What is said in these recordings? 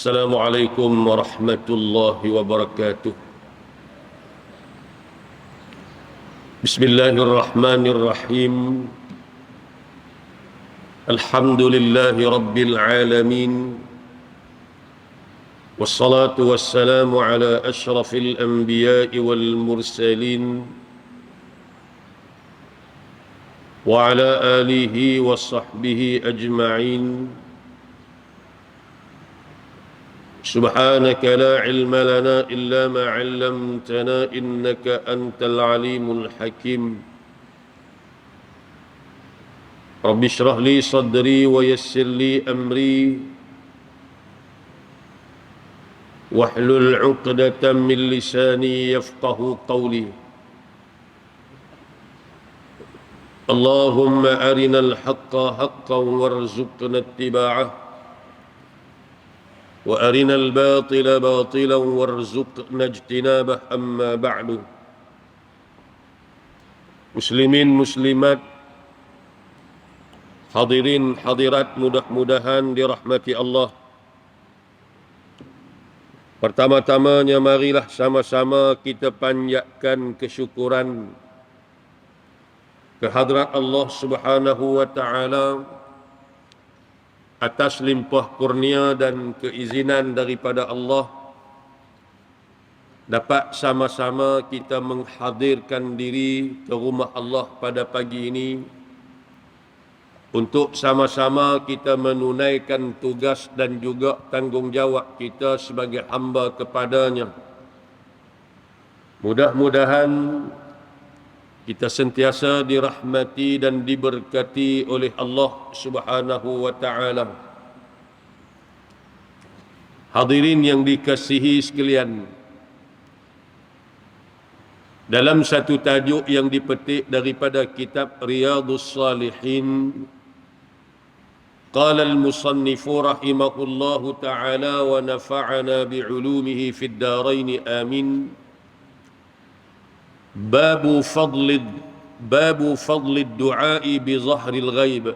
Assalamualaikum warahmatullahi wabarakatuh. Bismillahirrahmanirrahim. Alhamdulillahi rabbil alamin. Wassalatu wassalamu ala ashrafil anbiya'i wal mursalin wa ala alihi wa sahbihi ajma'in. سبحانك لا علم لنا إلا ما علمتنا إنك أنت العليم الحكيم رب اشرح لي صدري ويسر لي أمري واحلل عقدة من لساني يفقه قولي اللهم أرنا الحق حقا وارزقنا اتباعه وأرنا الباطل باطلا وارزقنا اجتنابه أما بعد. Muslimin muslimat, hadirin hadirat, mudah-mudahan dirahmati Allah. Pertama-tamanya marilah sama-sama kita panjatkan kesyukuran kehadrat Allah Subhanahu wa taala atas limpah kurnia dan keizinan daripada Allah, dapat sama-sama kita menghadirkan diri ke rumah Allah pada pagi ini untuk sama-sama kita menunaikan tugas dan juga tanggungjawab kita sebagai hamba kepadanya. Mudah-mudahan kita sentiasa dirahmati dan diberkati oleh Allah Subhanahu wa taala. Hadirin yang dikasihi sekalian, dalam satu tajuk yang dipetik daripada kitab Riyadhus Shalihin, qala al-musannif rahimahullahu taala wa nafa'ana bi'ulumihi fid dharain amin. Babu fadli du'ai bi zahril ghaib.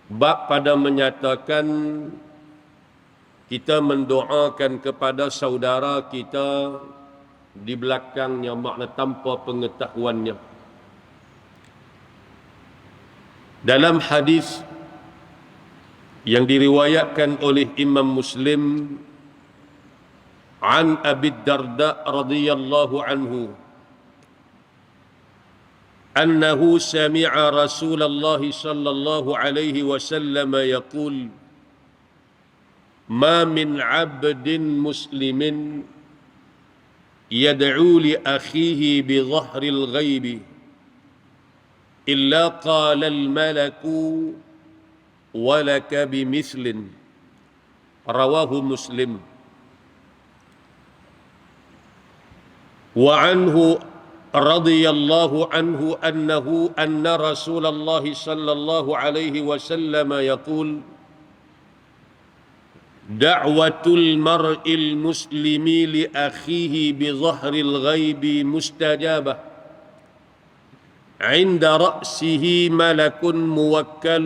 Bab pada menyatakan kita mendoakan kepada saudara kita di belakangnya, makna tanpa pengetahuannya. Dalam hadis yang diriwayatkan oleh Imam Muslim عن أبي الدرداء رضي الله عنه أنه سمع رسول الله صلى الله عليه وسلم يقول ما من عبد مسلم يدعو لأخيه بظهر الغيب إلا قال الملك ولك بمثل. رواه مسلم. وعنه رضي الله عنه أن رسول الله صلى الله عليه وسلم يقول دعوة المرء المسلم لأخيه بظهر الغيب مستجابة عند رأسه ملك موكل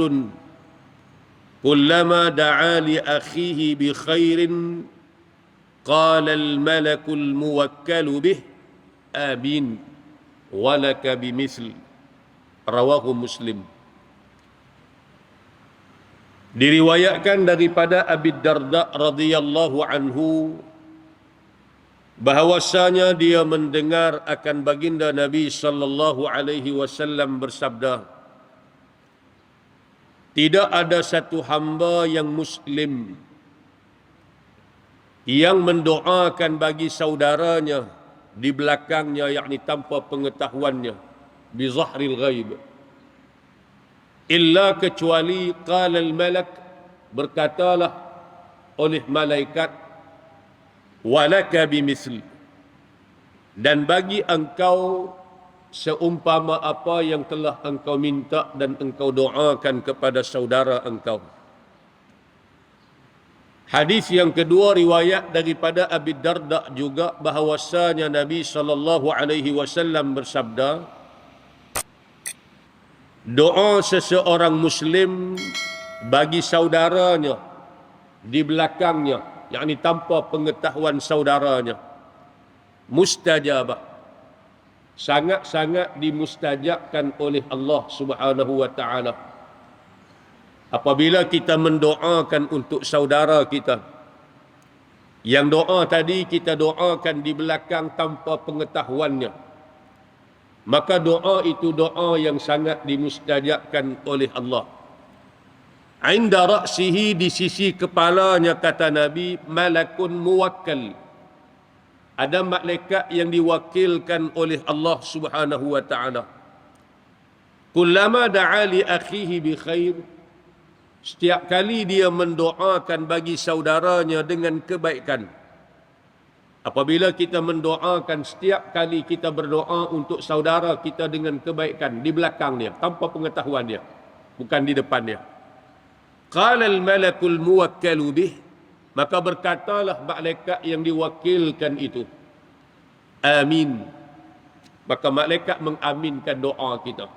كلما دعا لأخيه بخير قال الملك الموكل به آمين ولك بمثل. Rawahu Muslim. Diriwayatkan daripada Abi Darda radhiyallahu anhu bahwasanya dia mendengar akan baginda Nabi sallallahu alaihi wasallam bersabda, tidak ada satu hamba yang muslim yang mendoakan bagi saudaranya di belakangnya, yakni tanpa pengetahuannya, bi zahril ghaib, illa kecuali qala al malak, berkatalah oleh malaikat, walaka bimisl, dan bagi engkau seumpama apa yang telah engkau minta dan engkau doakan kepada saudara engkau. Hadis yang kedua riwayat daripada Abi Darda juga bahwasanya Nabi sallallahu alaihi wasallam bersabda, doa seseorang muslim bagi saudaranya di belakangnya, yakni tanpa pengetahuan saudaranya, mustajabah, sangat-sangat dimustajabkan oleh Allah Subhanahu wa taala. Apabila kita mendoakan untuk saudara kita, yang doa tadi kita doakan di belakang tanpa pengetahuannya, maka doa itu doa yang sangat dimustajabkan oleh Allah. Inda ra'sihi, di sisi kepalanya, kata Nabi, malakun muwakkal, ada malaikat yang diwakilkan oleh Allah Subhanahu wa taala. Kullama da'a li akhihi bi khair, setiap kali dia mendoakan bagi saudaranya dengan kebaikan. Apabila kita mendoakan, setiap kali kita berdoa untuk saudara kita dengan kebaikan, di belakang dia, tanpa pengetahuan dia, bukan di depan dia. Qala al-malakul muwakkalu bih, maka berkatalah malaikat yang diwakilkan itu, amin. Maka malaikat mengaminkan doa kita.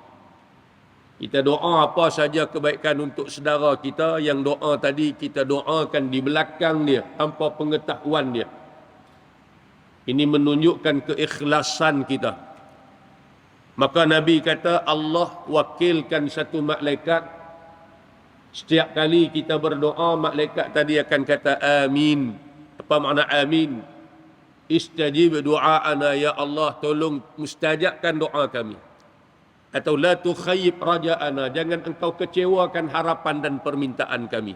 Kita doa apa saja kebaikan untuk saudara kita, yang doa tadi kita doakan di belakang dia, tanpa pengetahuan dia. Ini menunjukkan keikhlasan kita. Maka Nabi kata, Allah wakilkan satu malaikat, setiap kali kita berdoa, malaikat tadi akan kata amin. Apa makna amin? Istajib du'aana, ya Allah, tolong mustajabkan doa kami. Atau la tukhayyib raja'ana, jangan engkau kecewakan harapan dan permintaan kami.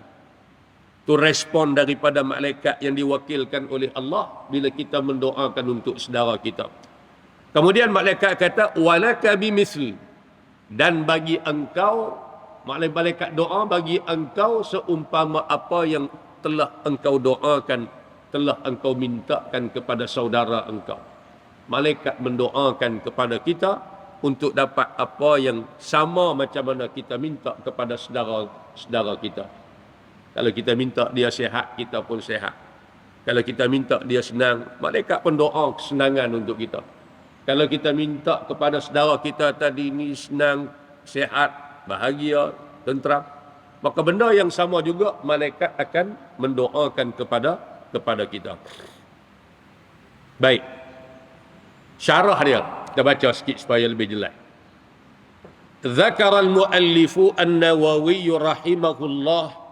Itu respon daripada malaikat yang diwakilkan oleh Allah bila kita mendoakan untuk saudara kita. Kemudian malaikat kata, walaka bimisl, dan bagi engkau, malaikat doa bagi engkau seumpama apa yang telah engkau doakan, telah engkau mintakan kepada saudara engkau. Malaikat mendoakan kepada kita untuk dapat apa yang sama macam mana kita minta kepada saudara kita. Kalau kita minta dia sihat, kita pun sihat. Kalau kita minta dia senang, malaikat pun doa kesenangan untuk kita. Kalau kita minta kepada saudara kita tadi ni senang, sihat, bahagia, tentram, maka benda yang sama juga malaikat akan mendoakan kepada kita. Baik. Syarah dia, kita baca sikit supaya lebih jelas. Dzakara al-muallifu an-Nawawi rahimahullah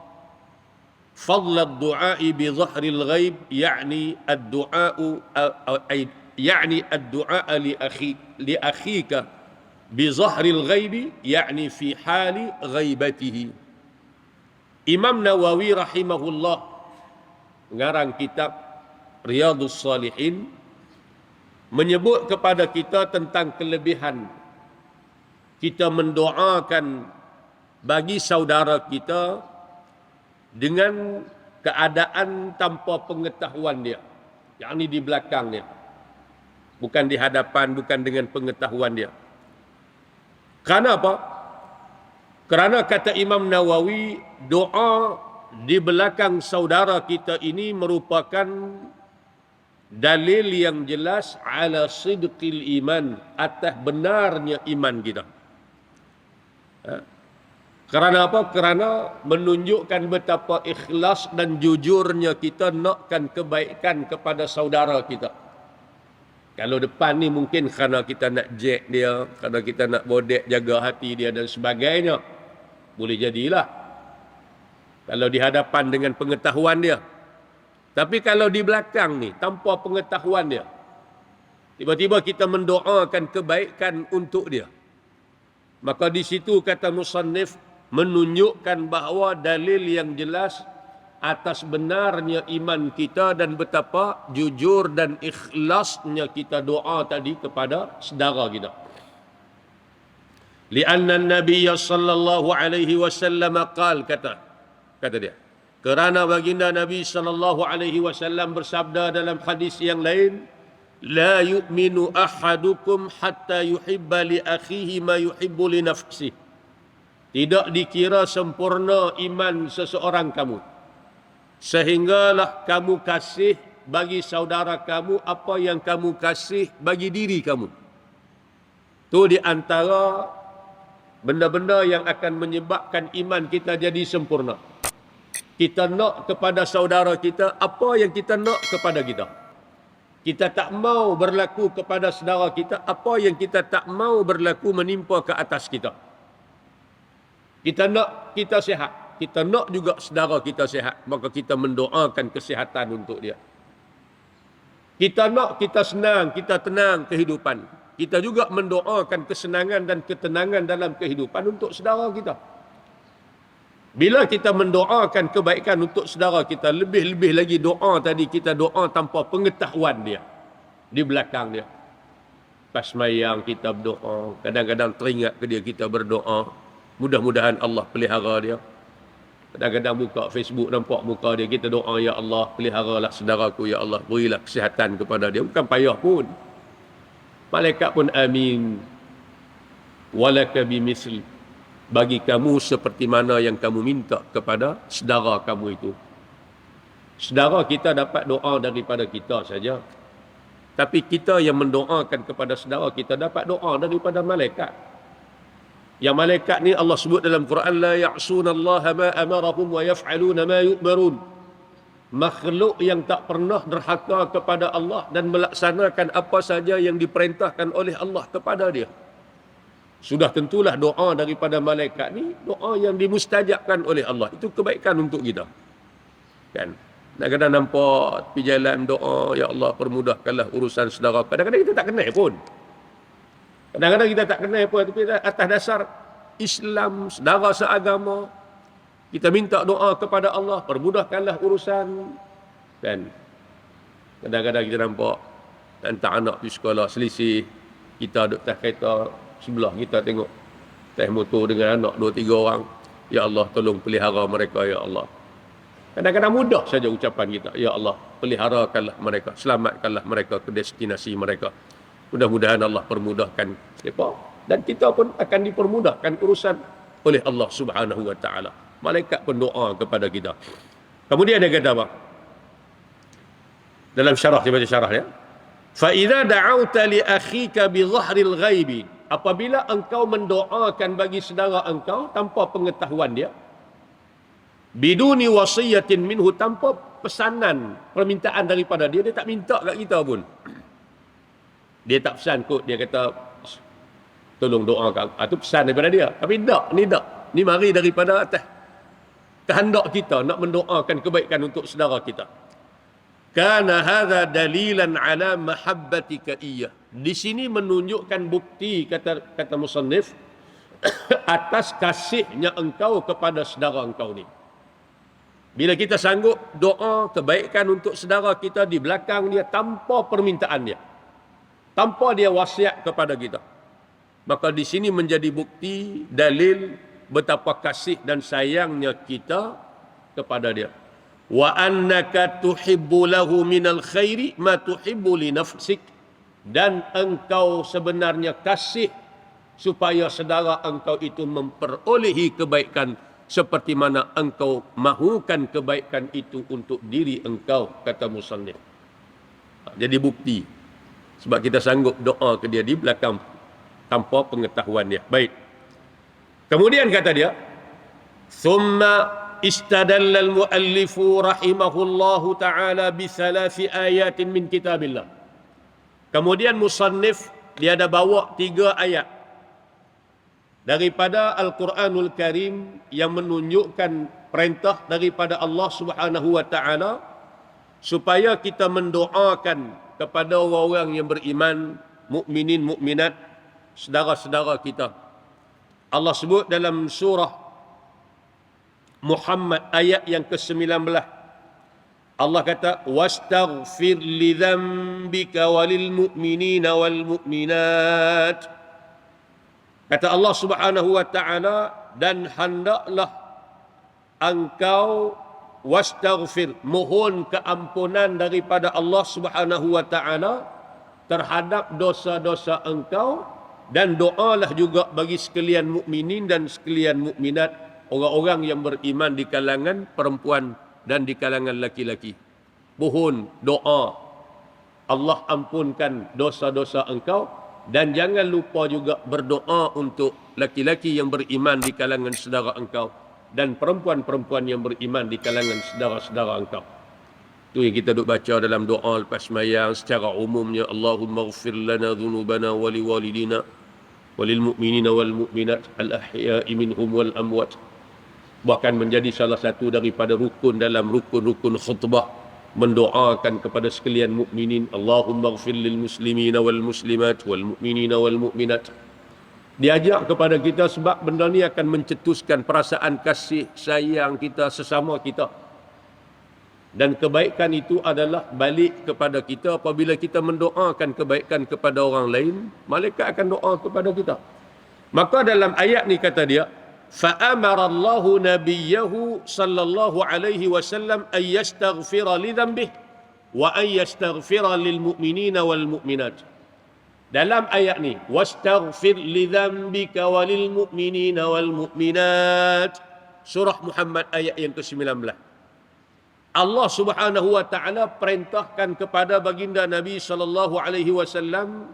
fadl ad-du'a bi dhahri al-ghaib, yani ad-du'a li akhika bi dhahri al-ghaib, yani fi hali ghaibatihi. Imam Nawawi rahimahullah mengarang kitab Riyadhus Shalihin, menyebut kepada kita tentang kelebihan kita mendoakan bagi saudara kita dengan keadaan tanpa pengetahuan dia, yakni di belakang dia, bukan di hadapan, bukan dengan pengetahuan dia. Kerana apa? Kerana kata Imam Nawawi, doa di belakang saudara kita ini merupakan dalil yang jelas ala sidqil iman, atas benarnya iman kita. Kerana apa? Kerana menunjukkan betapa ikhlas dan jujurnya kita nakkan kebaikan kepada saudara kita. Kalau depan ni mungkin kerana kita nak jack dia, kerana kita nak bodek jaga hati dia dan sebagainya, boleh jadilah. Kalau di hadapan dengan pengetahuan dia. Tapi kalau di belakang ni, tanpa pengetahuan dia, tiba-tiba kita mendoakan kebaikan untuk dia, maka di situ kata musannif menunjukkan bahawa dalil yang jelas atas benarnya iman kita dan betapa jujur dan ikhlasnya kita doa tadi kepada saudara kita. Lianna an-nabiy sallallahu alaihi wasallam qala, kata dia, kerana baginda Nabi sallallahu alaihi wasallam bersabda dalam hadis yang lain, la yu'minu ahadukum hatta yuhibba li akhihi ma yuhibbu li nafsihi. Tidak dikira sempurna iman seseorang kamu sehinggalah kamu kasih bagi saudara kamu apa yang kamu kasih bagi diri kamu. Itu di antara benda-benda yang akan menyebabkan iman kita jadi sempurna. Kita nak kepada saudara kita apa yang kita nak kepada kita. Kita tak mau berlaku kepada saudara kita apa yang kita tak mau berlaku menimpa ke atas kita. Kita nak kita sihat. Kita nak juga saudara kita sihat. Maka kita mendoakan kesihatan untuk dia. Kita nak kita senang, kita tenang kehidupan. Kita juga mendoakan kesenangan dan ketenangan dalam kehidupan untuk saudara kita. Bila kita mendoakan kebaikan untuk saudara kita, lebih-lebih lagi doa tadi kita doa tanpa pengetahuan dia di belakang dia. Pas mayang kita berdoa, kadang-kadang teringat ke dia kita berdoa. Mudah-mudahan Allah pelihara dia. Kadang-kadang buka Facebook nampak muka dia, kita doa, ya Allah peliharalah saudaraku, ya Allah berilah kesihatan kepada dia. Bukan payah pun. Malaikat pun amin. Walaka bimisl. Bagi kamu seperti mana yang kamu minta kepada saudara kamu itu. Saudara kita dapat doa daripada kita saja. Tapi kita yang mendoakan kepada saudara kita dapat doa daripada malaikat. Yang malaikat ni Allah sebut dalam Quran, la ya'sunallaha ma amarahum wa yaf'aluna ma yu'marun. Makhluk yang tak pernah derhaka kepada Allah dan melaksanakan apa saja yang diperintahkan oleh Allah kepada dia. Sudah tentulah doa daripada malaikat ni doa yang dimustajabkan oleh Allah. Itu kebaikan untuk kita. Kan? Kadang-kadang nampak tepi jalan doa, ya Allah permudahkanlah urusan saudara. Kadang-kadang kita tak kenal pun. Kadang-kadang kita tak kenal pun, tapi atas dasar Islam, saudara seagama, kita minta doa kepada Allah, permudahkanlah urusan. Kan? Kadang-kadang kita nampak hantar anak pergi sekolah selisih, kita duduk atas kereta, sebelah kita tengok teh motor dengan anak 2-3 orang. Ya Allah tolong pelihara mereka, ya Allah. Kadang-kadang mudah saja ucapan kita, ya Allah peliharakanlah mereka, selamatkanlah mereka ke destinasi mereka. Mudah-mudahan Allah permudahkan mereka dan kita pun akan dipermudahkan urusan oleh Allah Subhanahu wa taala. Malaikat pun doa kepada kita. Kemudian dia kata apa? Dalam syarah, saya baca syarah ya. Fa idza da'awta li akhika bi dhahril ghaibi, apabila engkau mendoakan bagi saudara engkau tanpa pengetahuan dia, biduni wasiyatin minhu, tanpa pesanan, permintaan daripada dia, dia tak minta kat kita pun. Dia tak pesan kot, dia kata tolong doakan. Itu pesan daripada dia. Tapi tak, ni mari daripada atas. Kehendak kita nak mendoakan kebaikan untuk saudara kita. Kana hadza dalilan ala mahabbatika iyyah. Di sini menunjukkan bukti, kata musannif, atas kasihnya engkau kepada saudara engkau ni. Bila kita sanggup doa kebaikan untuk saudara kita di belakang dia tanpa permintaan dia, tanpa dia wasiat kepada kita, maka di sini menjadi bukti, dalil betapa kasih dan sayangnya kita kepada dia. Wa annaka tuhibbu lahu minal khairi ma tuhibbu li nafsik, dan engkau sebenarnya kasih supaya saudara engkau itu memperolehi kebaikan seperti mana engkau mahukan kebaikan itu untuk diri engkau, kata musannif. Jadi bukti sebab kita sanggup doa ke dia di belakang tanpa pengetahuan dia. Baik. Kemudian kata dia, thumma istadalla al-muallifu rahimahullahu ta'ala bi thalathi ayatin min kitabillah. Kemudian musannif dia ada bawa 3 ayat daripada Al-Quranul Karim yang menunjukkan perintah daripada Allah Subhanahu wa taala supaya kita mendoakan kepada orang-orang yang beriman, mukminin, mukminat, saudara-saudara kita. Allah sebut dalam surah Muhammad ayat yang ke-19. Allah kata, wastaghfir li dhanbika walil mu'minina wal mu'minat. Kata Allah Subhanahu wa taala, dan hendaklah engkau wastaghfir, mohon keampunan daripada Allah Subhanahu wa taala terhadap dosa-dosa engkau, dan doalah juga bagi sekalian mukminin dan sekalian mukminat, orang-orang yang beriman di kalangan perempuan dan di kalangan laki-laki. Mohon doa Allah ampunkan dosa-dosa engkau, dan jangan lupa juga berdoa untuk laki-laki yang beriman di kalangan saudara engkau, dan perempuan-perempuan yang beriman di kalangan saudara-saudara engkau. Itu yang kita duk baca dalam doa lepas sembahyang secara umumnya, Allahumma ighfir lana dhunubana wa liwalidina walil mu'minina wal mu'minat al ahya'i minhum wal amwat. Bahkan menjadi salah satu daripada rukun dalam rukun-rukun khutbah, mendoakan kepada sekalian mukminin, Allahumma ighfir lil muslimina wal muslimat wal mu'minina wal mu'minat. Diajak kepada kita sebab benda ni akan mencetuskan perasaan kasih sayang kita sesama kita. Dan kebaikan itu adalah balik kepada kita apabila kita mendoakan kebaikan kepada orang lain, malaikat akan doa kepada kita. Maka dalam ayat ni kata dia, فَأَمَرَ اللَّهُ نَبِيَّهُ صَلَّى اللَّهُ عَلَيْهِ وَسَلَّمْ أَنْ يَسْتَغْفِرَ لِذَنْبِهِ وَأَنْ يَسْتَغْفِرَ لِلْمُؤْمِنِينَ وَالْمُؤْمِنَاتِ. Dalam ayat ni, wastaghfir lidzambika walil mu'minina wal mu'minat. Surah Muhammad ayat yang ke-19. Allah Subhanahu wa taala perintahkan kepada baginda Nabi sallallahu alaihi wasallam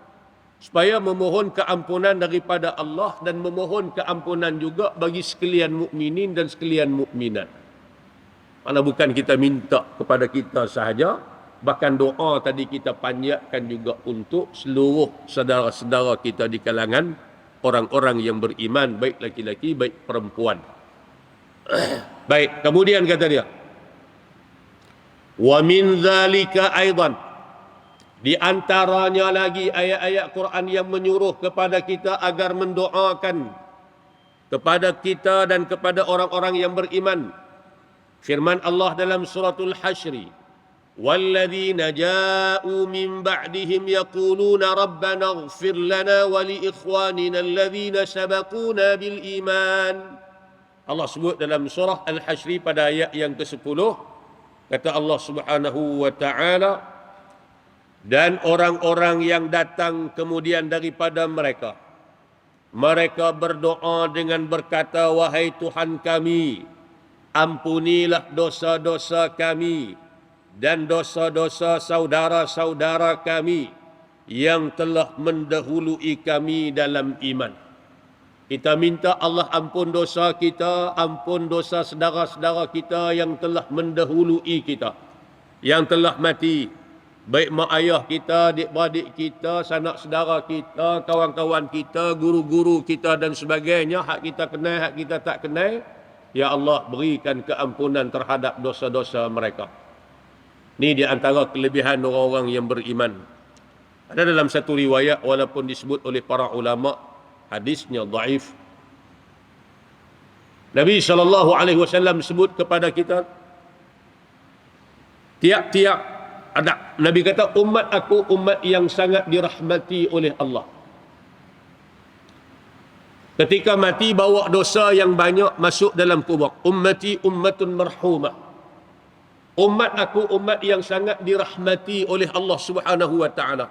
supaya memohon keampunan daripada Allah dan memohon keampunan juga bagi sekalian mukminin dan sekalian mukminat. Mana bukan kita minta kepada kita sahaja, bahkan doa tadi kita panjatkan juga untuk seluruh saudara-saudara kita di kalangan orang-orang yang beriman, baik laki-laki, baik perempuan. Baik, kemudian kata dia, wa min dzalika aidan, di antaranya lagi ayat-ayat Quran yang menyuruh kepada kita agar mendoakan kepada kita dan kepada orang-orang yang beriman. Firman Allah dalam suratul Hasyr, وَالَّذِينَ جَاءُوا مِنْ بَعْدِهِمْ يَقُولُونَ رَبَّنَا اغْفِرْ لَنَا وَلِإِخْوَانِنَا الَّذِينَ سَبَقُونَا بِالْإِيمَانِ. Allah sebut dalam surah Al-Hasyr pada ayat yang ke-10, kata Allah Subhanahu wa taala, dan orang-orang yang datang kemudian daripada mereka, mereka berdoa dengan berkata, wahai Tuhan kami, ampunilah dosa-dosa kami dan dosa-dosa saudara-saudara kami yang telah mendahului kami dalam iman. Kita minta Allah ampun dosa kita, ampun dosa saudara-saudara kita yang telah mendahului kita, yang telah mati, baik mak ayah kita, adik-beradik kita, sanak saudara kita, kawan-kawan kita, guru-guru kita dan sebagainya. Hak kita kenal, hak kita tak kenal, ya Allah berikan keampunan terhadap dosa-dosa mereka. Ini di antara kelebihan orang-orang yang beriman. Ada dalam satu riwayat, walaupun disebut oleh para ulama, hadisnya dhaif, Nabi SAW sebut kepada kita, tiap-tiap ada, Nabi kata, umat aku umat yang sangat dirahmati oleh Allah. Ketika mati bawa dosa yang banyak masuk dalam kubur. Ummati ummatun marhumah. Umat aku umat yang sangat dirahmati oleh Allah Subhanahu wa taala.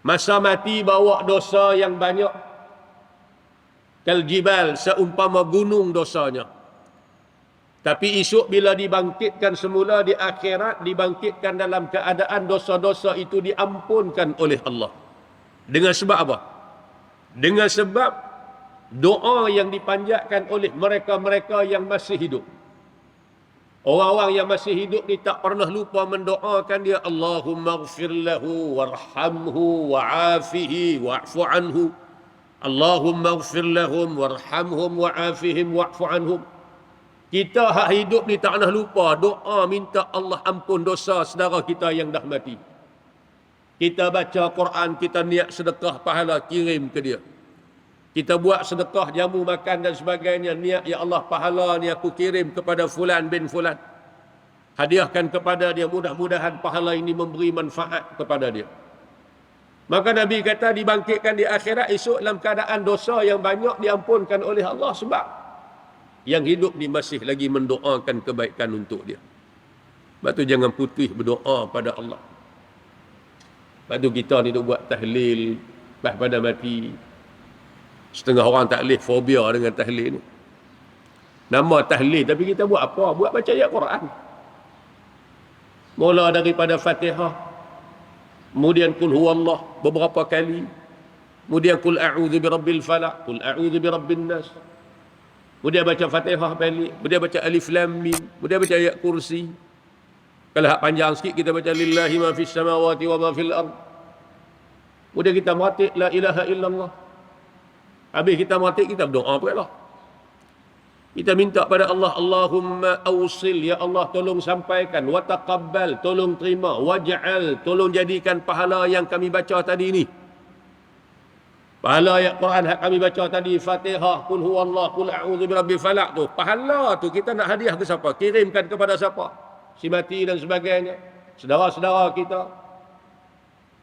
Masa mati bawa dosa yang banyak, kal jibal, seumpama gunung dosanya. Tapi esok bila dibangkitkan semula di akhirat, dibangkitkan dalam keadaan dosa-dosa itu diampunkan oleh Allah. Dengan sebab apa? Dengan sebab doa yang dipanjatkan oleh mereka-mereka yang masih hidup. Orang-orang yang masih hidup ni tak pernah lupa mendoakan dia, Allahumma ighfir lahu warhamhu wa'afihi wa'fu anhu. Allahumma ighfir lahum warhamhum wa'afihim wa'fu anhum. Kita hak hidup ni tak pernah lupa doa minta Allah ampun dosa saudara kita yang dah mati. Kita baca Quran, kita niat sedekah pahala kirim ke dia. Kita buat sedekah jamu makan dan sebagainya, niat, ya Allah pahala ni aku kirim kepada fulan bin fulan. Hadiahkan kepada dia, mudah-mudahan pahala ini memberi manfaat kepada dia. Maka Nabi kata dibangkitkan di akhirat esok dalam keadaan dosa yang banyak diampunkan oleh Allah, sebab yang hidup ni masih lagi mendoakan kebaikan untuk dia. Sebab tu jangan putih berdoa pada Allah. Sebab tu kita ni duk buat tahlil lepas pada mati. Setengah orang tahlil fobia dengan tahlil ni. Nama tahlil tapi kita buat apa? Buat baca ayat Quran. Mula daripada Fatihah, kemudian kul huwallah beberapa kali, kemudian kul a'udzu birabbil falaq, kul a'udzu birabbin nas. Kemudian baca Fatihah balik, kemudian baca Alif Lam Mim, kemudian baca ayat kursi. Kalau hak panjang sikit kita baca lillahi ma fis samawati wa ma fil ard. Kemudian kita mati la ilaha illallah. Habis kita mati kita berdoa pula lah. Kita minta pada Allah, Allahumma awsil, ya Allah tolong sampaikan, wa taqabbal, tolong terima, waj'al, tolong jadikan pahala yang kami baca tadi ni. Pahala ayat Quran yang kami baca tadi, Fatihah, Qul huwallah, Qul a'udzu birabbil falaq tu. Pahala tu kita nak hadiah ke siapa? Kirimkan kepada siapa? Si mati dan sebagainya. Saudara-saudara kita.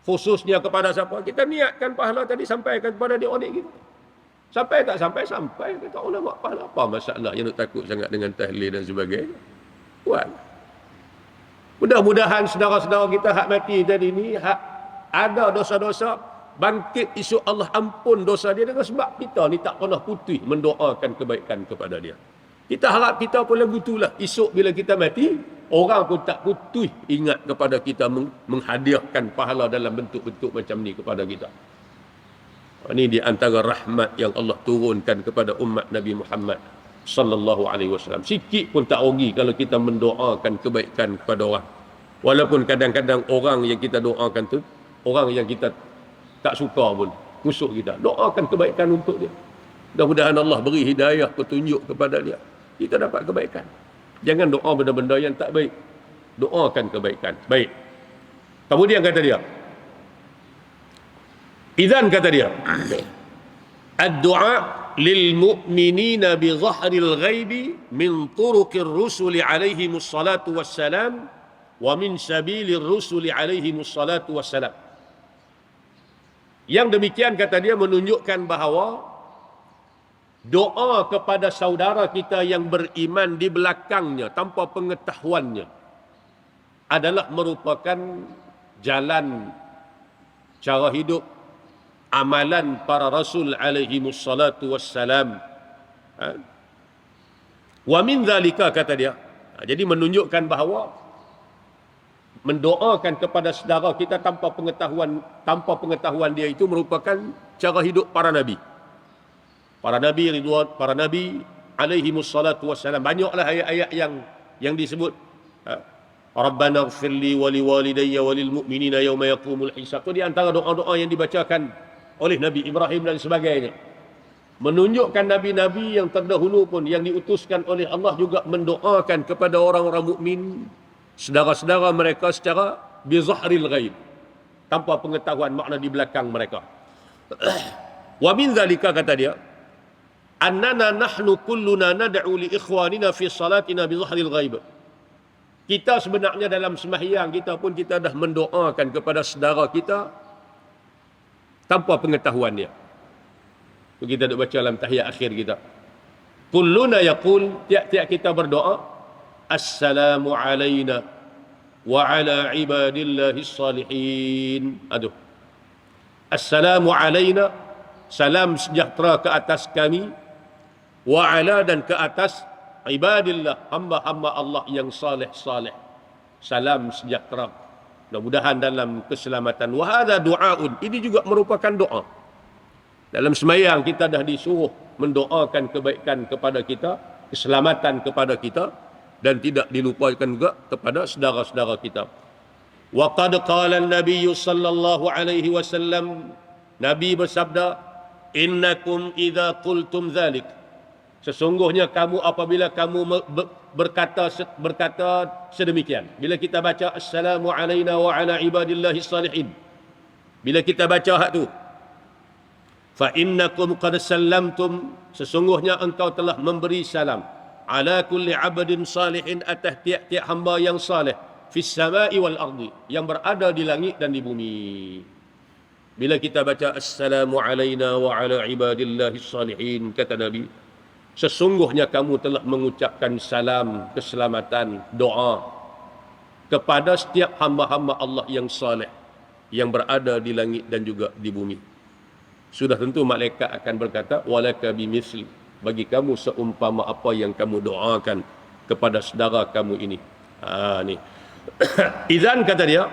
Khususnya kepada siapa? Kita niatkan pahala tadi sampaikan kepada adik-adik kita. Sampai tak sampai? Sampai. Kata ulama, pahala apa masalah yang nak takut sangat dengan tahlil dan sebagainya. Buat. Mudah-mudahan saudara-saudara kita hak mati tadi ni, hak ada dosa-dosa, bangkit esok Allah ampun dosa dia dengan sebab kita ni tak pernah putih mendoakan kebaikan kepada dia. Kita harap kita pun lagu itulah. Esok bila kita mati, orang pun tak putih ingat kepada kita menghadiahkan pahala dalam bentuk-bentuk macam ni kepada kita. Ini di antara rahmat yang Allah turunkan kepada umat Nabi Muhammad sallallahu alaihi wasallam. Sikit pun tak rugi kalau kita mendoakan kebaikan kepada orang. Walaupun kadang-kadang orang yang kita doakan tu orang yang kita tak suka pun, musuh kita. Doakan kebaikan untuk dia. Mudah-mudahan Allah beri hidayah, petunjuk kepada dia. Kita dapat kebaikan. Jangan doa benda-benda yang tak baik. Doakan kebaikan. Baik. Kemudian kata dia, idzan kata dia, ad-du'a lil mu'minina bi zahril ghaibi min turuqir rusuli alaihimus salatu wassalam wa min sabilir rusuli alaihimus salatu wassalam. Yang demikian kata dia menunjukkan bahawa doa kepada saudara kita yang beriman di belakangnya tanpa pengetahuannya adalah merupakan jalan cara hidup, amalan para rasul alaihi wassalatu wassalam. Wa min zalika kata dia. Jadi menunjukkan bahawa mendoakan kepada saudara kita tanpa pengetahuan dia itu merupakan cara hidup para nabi. Para nabi ridwan, para nabi alaihi wassalatu wassalam. Banyaklah ayat-ayat yang disebut. Rabbana ighfirli wa liwalidayya wa lil mu'minina yauma yaqumul hisab. Itu di antara doa-doa yang dibacakan oleh Nabi Ibrahim dan sebagainya. Menunjukkan nabi-nabi yang terdahulu pun yang diutuskan oleh Allah juga mendoakan kepada orang-orang mukmin, saudara-saudara mereka secara bizahril ghaib, tanpa pengetahuan makna di belakang mereka. Wa min zalika kata dia, annana nahnu kulluna nad'u li ikhwanina fi salatina bizahril ghaib. Kita sebenarnya dalam sembahyang kita pun kita dah mendoakan kepada saudara kita tanpa pengetahuan dia. Kita duk baca dalam tahiyat akhir kita. Kulluna yaqul, tiap-tiap kita berdoa, assalamu alayna wa ala ibadillahis salihin. Aduh. Assalamu alayna, salam sejahtera ke atas kami, wa ala dan ke atas ibadillah, hamba-hamba Allah yang saleh-saleh. Salam sejahtera. Mudah-mudahan dalam keselamatan. Wa hadza du'aun. Ini juga merupakan doa. Dalam sembahyang kita dah disuruh mendoakan kebaikan kepada kita, keselamatan kepada kita, dan tidak dilupakan juga kepada saudara-saudara kita. Wa qad qala an-nabiy sallallahu alaihi wasallam, Nabi bersabda, innakum idza qultum dzalik, sesungguhnya kamu apabila kamu berkata sedemikian. Bila kita baca assalamu alayna wa ala ibadillahis salihin, bila kita baca hak tu, fa innakum qad sallamtum, sesungguhnya engkau telah memberi salam, ala kulli abdin salihin, atas tiap-tiap hamba yang saleh, fis samai wal ardi, yang berada di langit dan di bumi. Bila kita baca assalamu alayna wa ala ibadillahis salihin, kata Nabi, sesungguhnya kamu telah mengucapkan salam, keselamatan, doa kepada setiap hamba-hamba Allah yang saleh, yang berada di langit dan juga di bumi. Sudah tentu malaikat akan berkata, walaka bimithli, bagi kamu seumpama apa yang kamu doakan kepada saudara kamu ini. Ni. Idzan kata dia,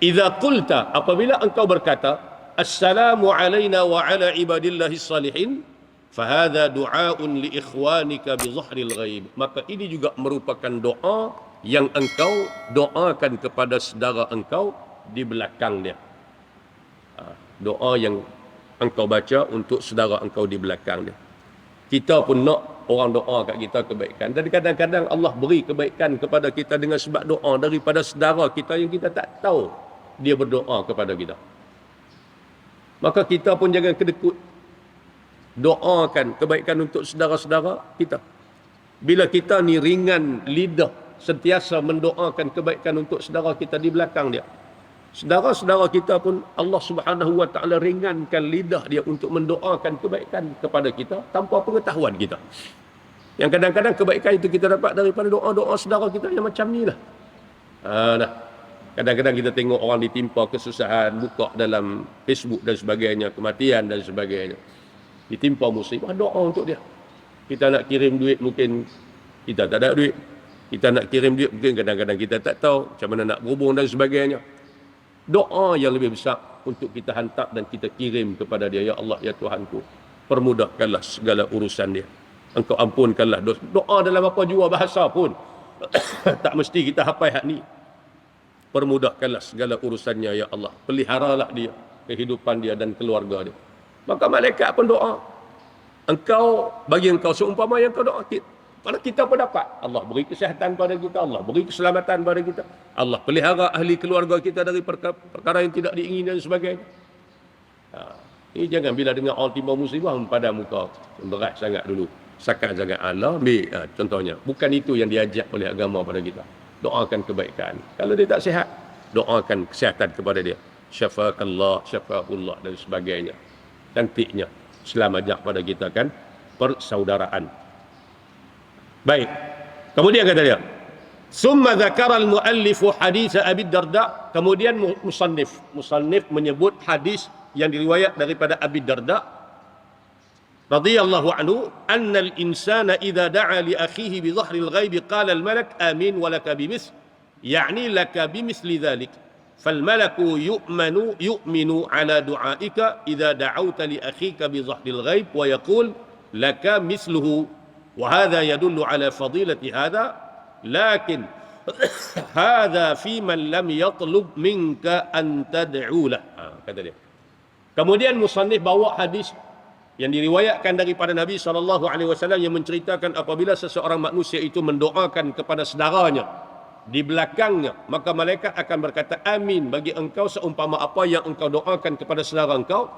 idza qulta, apabila engkau berkata, assalamu alayna wa ala ibadillahis salihin, fahadha du'aun li ikhwanika bi zahril ghaib. Maka ini juga merupakan doa yang engkau doakan kepada saudara engkau di belakang dia. Doa yang engkau baca untuk saudara engkau di belakang dia. Kita pun nak orang doa kat kita kebaikan. Dan kadang-kadang Allah beri kebaikan kepada kita dengan sebab doa daripada saudara kita yang kita tak tahu dia berdoa kepada kita. Maka kita pun jangan kedekut. Doakan kebaikan untuk saudara-saudara kita. Bila kita ni ringan lidah sentiasa mendoakan kebaikan untuk saudara kita di belakang dia, saudara-saudara kita pun Allah Subhanahu wa taala ringankan lidah dia untuk mendoakan kebaikan kepada kita tanpa pengetahuan kita. Yang kadang-kadang kebaikan itu kita dapat daripada doa-doa saudara kita yang macam ni lah. Kadang-kadang kita tengok orang ditimpa kesusahan, buka dalam Facebook dan sebagainya, kematian dan sebagainya. Ditimpa musibah, doa untuk dia. Kita nak kirim duit mungkin kita tak ada duit. Kita nak kirim duit mungkin kadang-kadang kita tak tahu macam mana nak berhubung dan sebagainya. Doa yang lebih besar untuk kita hantar dan kita kirim kepada dia. Ya Allah, ya Tuhanku, permudahkanlah segala urusan dia. Engkau ampunkanlah dosa. Doa dalam apa jua bahasa pun. Tak mesti kita hafal hak ni. Permudahkanlah segala urusannya, ya Allah. Peliharalah dia, kehidupan dia dan keluarga dia. Maka malaikat pun doa. Engkau, bagi engkau seumpama yang kau doa. Mana kita pun dapat. Allah beri kesihatan pada kita. Allah beri keselamatan pada kita. Allah pelihara ahli keluarga kita dari perkara yang tidak diingini dan sebagainya. Ini jangan bila dengar orang timpa musibah pada muka berat sangat dulu. Sakit sangat. Allah ambil contohnya. Bukan itu yang diajak oleh agama pada kita. Doakan kebaikan. Kalau dia tak sihat, doakan kesihatan kepada dia. Syafakallah, syafahullah dan sebagainya. Cantiknya Islam ajak pada kita kan persaudaraan. Baik. Kemudian kata dia, summa dzakara al-muallif hadits Abi Darda. Kemudian musannif menyebut hadis yang diriwayat daripada Abi Darda radhiyallahu anhu, annal insana idza da'a li akhihi bi dhahril ghaib qala al-malak amin wa laka bimithli, yani laka bimithli dhalik. فالملك يؤمن على دعائك إذا دعوت لأخيك بظهر الغيب ويقول لك مثله وهذا يدل على فضيلة هذا لكن هذا في من لم يطلب منك أن تدعو له. Kata dia. Kemudian musannif bawa hadis yang diriwayatkan daripada Nabi SAW yang menceritakan apabila seseorang manusia itu mendoakan kepada saudaranya di belakangnya, maka malaikat akan berkata amin bagi engkau seumpama apa yang engkau doakan kepada saudara engkau.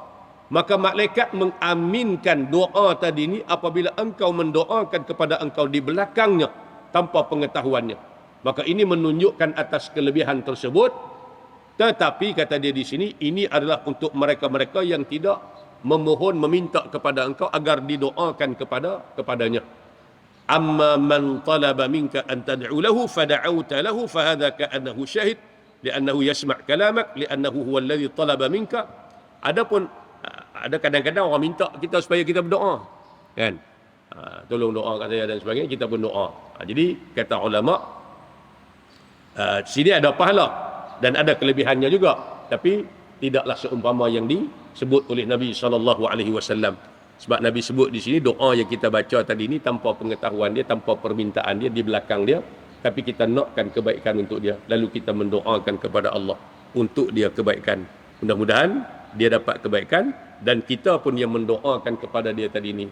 Maka malaikat mengaminkan doa tadi ini apabila engkau mendoakan kepada engkau di belakangnya tanpa pengetahuannya. Maka ini menunjukkan atas kelebihan tersebut. Tetapi kata dia di sini, ini adalah untuk mereka-mereka yang tidak memohon meminta kepada engkau agar didoakan kepadanya. Amma man talaba minka an tad'u lahu fada'awta lahu fahadha ka'annahu syahid li'annahu yasma' kalamak li'annahu huwa alladhi talaba minka. Adapun ada kadang-kadang orang minta kita supaya kita berdoa, kan? Tolong doa kat saya dan sebagainya, kita pun doa. Jadi kata ulama, sini ada pahala dan ada kelebihannya juga, tapi tidaklah seumpama yang disebut oleh Nabi SAW. Sebab Nabi sebut di sini doa yang kita baca tadi ni tanpa pengetahuan dia, tanpa permintaan dia di belakang dia, tapi kita nakkan kebaikan untuk dia, lalu kita mendoakan kepada Allah untuk dia kebaikan. Mudah-mudahan dia dapat kebaikan dan kita pun yang mendoakan kepada dia tadi ni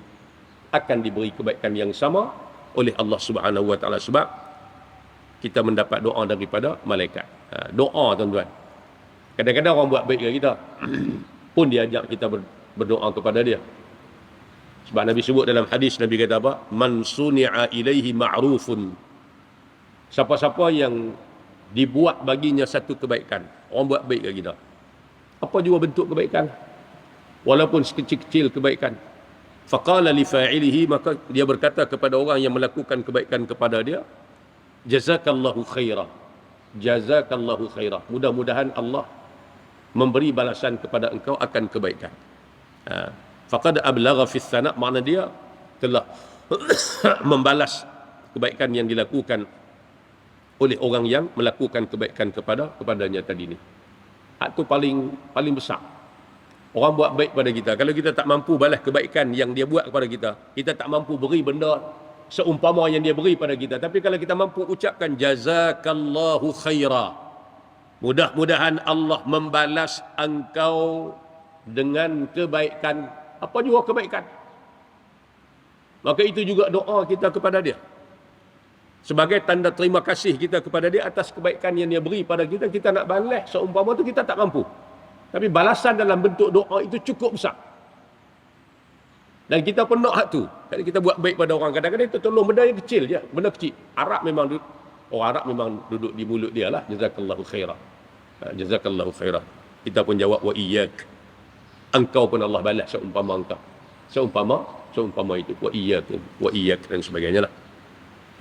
akan diberi kebaikan yang sama oleh Allah Subhanahu wa taala sebab kita mendapat doa daripada malaikat. Doa tuan-tuan. Kadang-kadang orang buat baik dengan kita pun dia ajak kita berdoa kepada dia. Sebab Nabi sebut dalam hadis, Nabi kata apa? Man suni'a ilaihi ma'rufun. Siapa-siapa yang dibuat baginya satu kebaikan, orang buat baik kepada kita. Apa juga bentuk kebaikan, walaupun sekecil-kecil kebaikan. Faqala li fa'ilihi, maka dia berkata kepada orang yang melakukan kebaikan kepada dia, jazakallahu khairah. Jazakallahu khairah. Mudah-mudahan Allah memberi balasan kepada engkau akan kebaikan. Faqad ablagha fi tsana', makna dia telah membalas kebaikan yang dilakukan oleh orang yang melakukan kebaikan kepadanya tadi ni. Hak tu paling besar. Orang buat baik pada kita, kalau kita tak mampu balas kebaikan yang dia buat kepada kita, kita tak mampu beri benda seumpama yang dia beri pada kita, tapi kalau kita mampu ucapkan jazakallahu khaira, mudah-mudahan Allah membalas engkau dengan kebaikan, apa juga kebaikan, maka itu juga doa kita kepada dia sebagai tanda terima kasih kita kepada dia atas kebaikan yang dia beri pada kita. Kita nak balas seumpama tu kita tak mampu, tapi balasan dalam bentuk doa itu cukup besar. Dan kita pun nak hak tu. Kalau kita buat baik pada orang, kadang-kadang kita tolong benda yang kecil je, benda kecil. Orang Arab memang duduk di mulut dia lah, jazakallahu khairah. Jazakallahu khairah. Kita pun jawab wa iyyak. Engkau pun Allah balas seumpama engkau. Seumpama itu wa iyyakum wa iyyak dan sebagainya lah.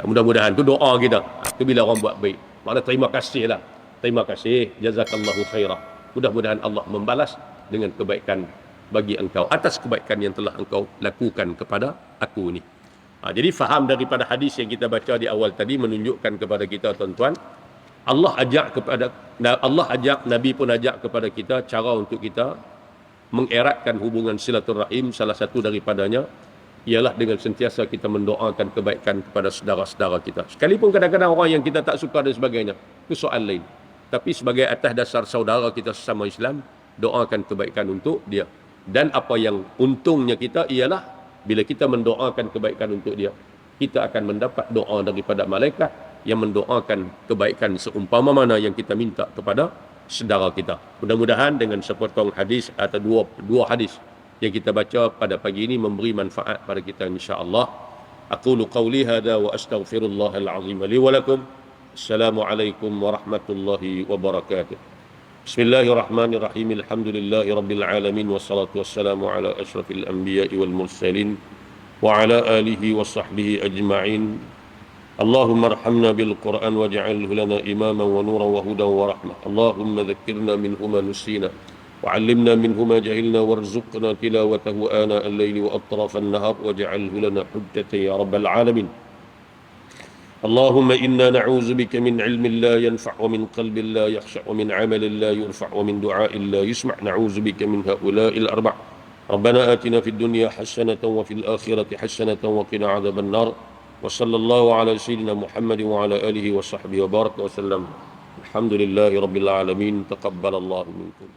Mudah-mudahan tu doa kita. Tu bila orang buat baik. Maknanya terima kasih lah. Terima kasih, jazakallahu khairah. Mudah-mudahan Allah membalas dengan kebaikan bagi engkau atas kebaikan yang telah engkau lakukan kepada aku ni. Jadi faham daripada hadis yang kita baca di awal tadi menunjukkan kepada kita, tuan-tuan, Allah ajak, Nabi pun ajak kepada kita cara untuk kita mengeratkan hubungan silaturahim. Salah satu daripadanya ialah dengan sentiasa kita mendoakan kebaikan kepada saudara-saudara kita. Sekalipun kadang-kadang orang yang kita tak suka dan sebagainya, itu soal lain. Tapi sebagai atas dasar saudara kita sesama Islam, doakan kebaikan untuk dia. Dan apa yang untungnya kita ialah bila kita mendoakan kebaikan untuk dia, kita akan mendapat doa daripada malaikat yang mendoakan kebaikan seumpama mana yang kita minta kepada saudara kita. Mudah-mudahan dengan sepotong hadis atau dua hadis yang kita baca pada pagi ini memberi manfaat pada kita, insya-Allah. Aqulu qawli hadza wa astaghfirullahal azim li wa lakum. Assalamualaikum warahmatullahi wabarakatuh. Bismillahirrahmanirrahim. Alhamdulillahi rabbil alamin wassalatu wassalamu ala asyrafil anbiya'i wal mursalin wa ala alihi wa sahbihi ajma'in. Allahumma arhamna bil Qur'an waj'alhu lana imaman wa nuran wa hudan wa rahmah. Allahumma dhakkirna minhu ma nusina wa 'allimna minhu ma jahilna warzuqna tilawatahu ana al-laili wa atrafan nahar waj'alhu lana hujjatan ya rabbal alamin. اللهم إنا نعوذ بك من علم لا ينفع ومن قلب لا يخشع ومن عمل لا يرفع ومن دعاء لا يسمع. نعوذ بك من هؤلاء الأربع. ربنا آتنا في الدنيا حسنة وفي الآخرة حسنة وقنا عذاب النار. وصلى الله على سيدنا محمد وعلى آله وصحبه وبارك وسلم. الحمد لله رب العالمين. تقبل الله منكم.